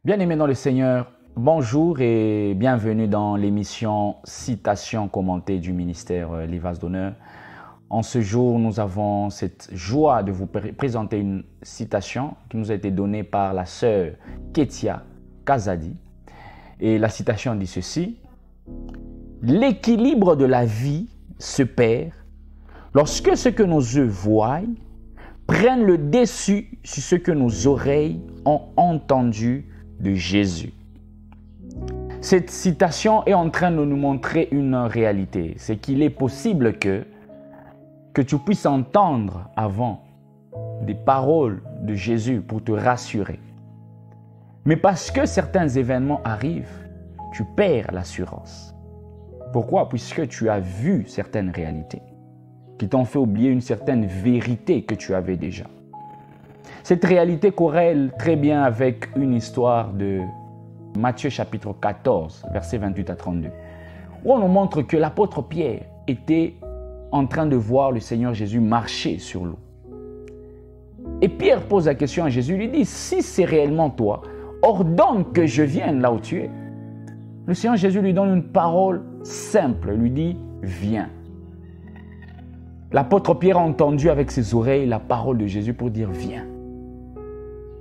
Bien-aimés dans le Seigneur, bonjour et bienvenue dans l'émission Citation commentée du ministère Livas d'Honneur. En ce jour, nous avons cette joie de vous présenter une citation qui nous a été donnée par la sœur Ketia Kazadi. Et la citation dit ceci: « L'équilibre de la vie se perd lorsque ce que nos yeux voient prennent le dessus sur ce que nos oreilles ont entendu de Jésus. » Cette citation est en train de nous montrer une réalité. C'est qu'il est possible que tu puisses entendre avant des paroles de Jésus pour te rassurer. Mais parce que certains événements arrivent, tu perds l'assurance. Pourquoi? Puisque tu as vu certaines réalités qui t'ont fait oublier une certaine vérité que tu avais déjà. Cette réalité corrèle très bien avec une histoire de Matthieu chapitre 14, versets 28 à 32, où on nous montre que l'apôtre Pierre était en train de voir le Seigneur Jésus marcher sur l'eau. Et Pierre pose la question à Jésus, lui dit: « Si c'est réellement toi, ordonne que je vienne là où tu es. » Le Seigneur Jésus lui donne une parole simple, lui dit: « Viens. » L'apôtre Pierre a entendu avec ses oreilles la parole de Jésus pour dire: « Viens. »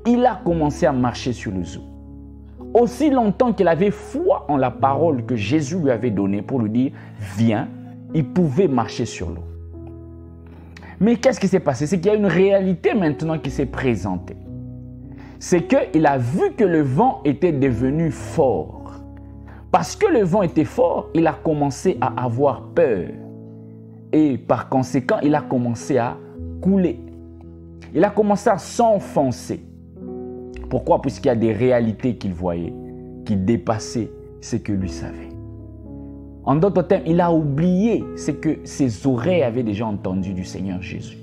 Il a commencé à marcher sur le eau. Aussi longtemps qu'il avait foi en la parole que Jésus lui avait donnée pour lui dire « Viens », il pouvait marcher sur l'eau. Mais qu'est-ce qui s'est passé? C'est qu'il y a une réalité maintenant qui s'est présentée. C'est qu'il a vu que le vent était devenu fort. Parce que le vent était fort, il a commencé à avoir peur. Et par conséquent, il a commencé à couler. Il a commencé à s'enfoncer. Pourquoi? Puisqu'il y a des réalités qu'il voyait, qui dépassaient ce que lui savait. En d'autres termes, il a oublié ce que ses oreilles avaient déjà entendu du Seigneur Jésus.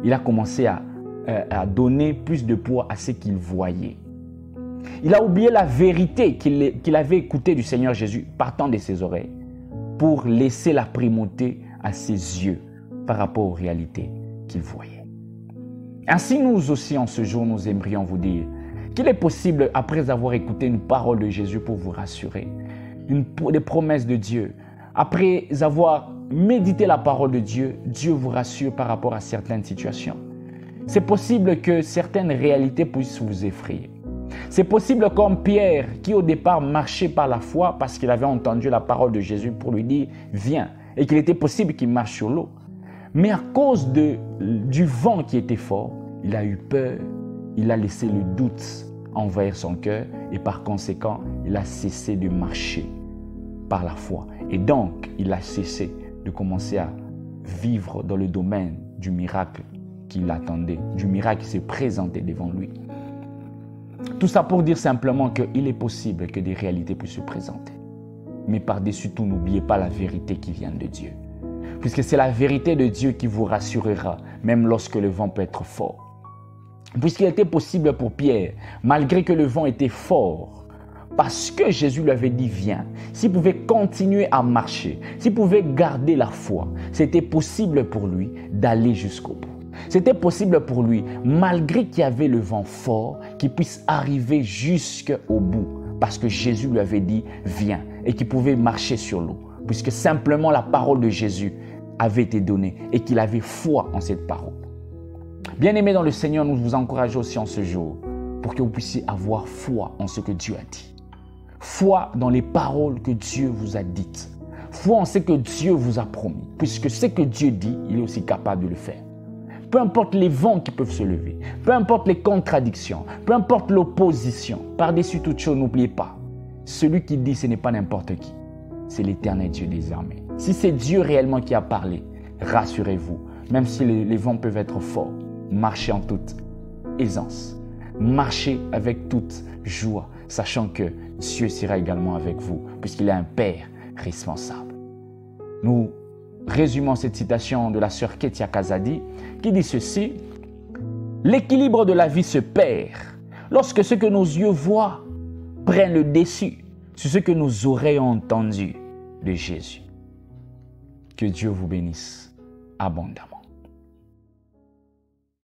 Il a commencé à donner plus de poids à ce qu'il voyait. Il a oublié la vérité qu'il avait écoutée du Seigneur Jésus partant de ses oreilles pour laisser la primauté à ses yeux par rapport aux réalités qu'il voyait. Ainsi, nous aussi, en ce jour, nous aimerions vous dire qu'il est possible, après avoir écouté une parole de Jésus pour vous rassurer, des promesses de Dieu, après avoir médité la parole de Dieu, Dieu vous rassure par rapport à certaines situations. C'est possible que certaines réalités puissent vous effrayer. C'est possible comme Pierre, qui au départ marchait par la foi parce qu'il avait entendu la parole de Jésus pour lui dire « Viens » et qu'il était possible qu'il marche sur l'eau. Mais à cause du vent qui était fort, il a eu peur, il a laissé le doute envahir son cœur et par conséquent, il a cessé de marcher par la foi. Et donc, il a cessé de commencer à vivre dans le domaine du miracle qu'il attendait, du miracle qui s'est présenté devant lui. Tout ça pour dire simplement qu'il est possible que des réalités puissent se présenter. Mais par-dessus tout, n'oubliez pas la vérité qui vient de Dieu. Puisque c'est la vérité de Dieu qui vous rassurera, même lorsque le vent peut être fort. Puisqu'il était possible pour Pierre, malgré que le vent était fort, parce que Jésus lui avait dit « Viens », s'il pouvait continuer à marcher, s'il pouvait garder la foi, c'était possible pour lui d'aller jusqu'au bout. C'était possible pour lui, malgré qu'il y avait le vent fort, qu'il puisse arriver jusqu'au bout, parce que Jésus lui avait dit « Viens » et qu'il pouvait marcher sur l'eau, puisque simplement la parole de Jésus avait été donnée et qu'il avait foi en cette parole. Bien-aimés dans le Seigneur, nous vous encourageons aussi en ce jour pour que vous puissiez avoir foi en ce que Dieu a dit. Foi dans les paroles que Dieu vous a dites. Foi en ce que Dieu vous a promis, puisque ce que Dieu dit, il est aussi capable de le faire. Peu importe les vents qui peuvent se lever, peu importe les contradictions, peu importe l'opposition, par-dessus toute chose, n'oubliez pas, celui qui dit ce n'est pas n'importe qui, c'est l'Éternel Dieu des armées. Si c'est Dieu réellement qui a parlé, rassurez-vous, même si les vents peuvent être forts, marchez en toute aisance, marchez avec toute joie, sachant que Dieu sera également avec vous, puisqu'il est un Père responsable. Nous résumons cette citation de la sœur Ketia Kazadi qui dit ceci: « L'équilibre de la vie se perd lorsque ce que nos yeux voient prennent le dessus sur ce que nos oreilles ont entendu de Jésus. » Que Dieu vous bénisse abondamment.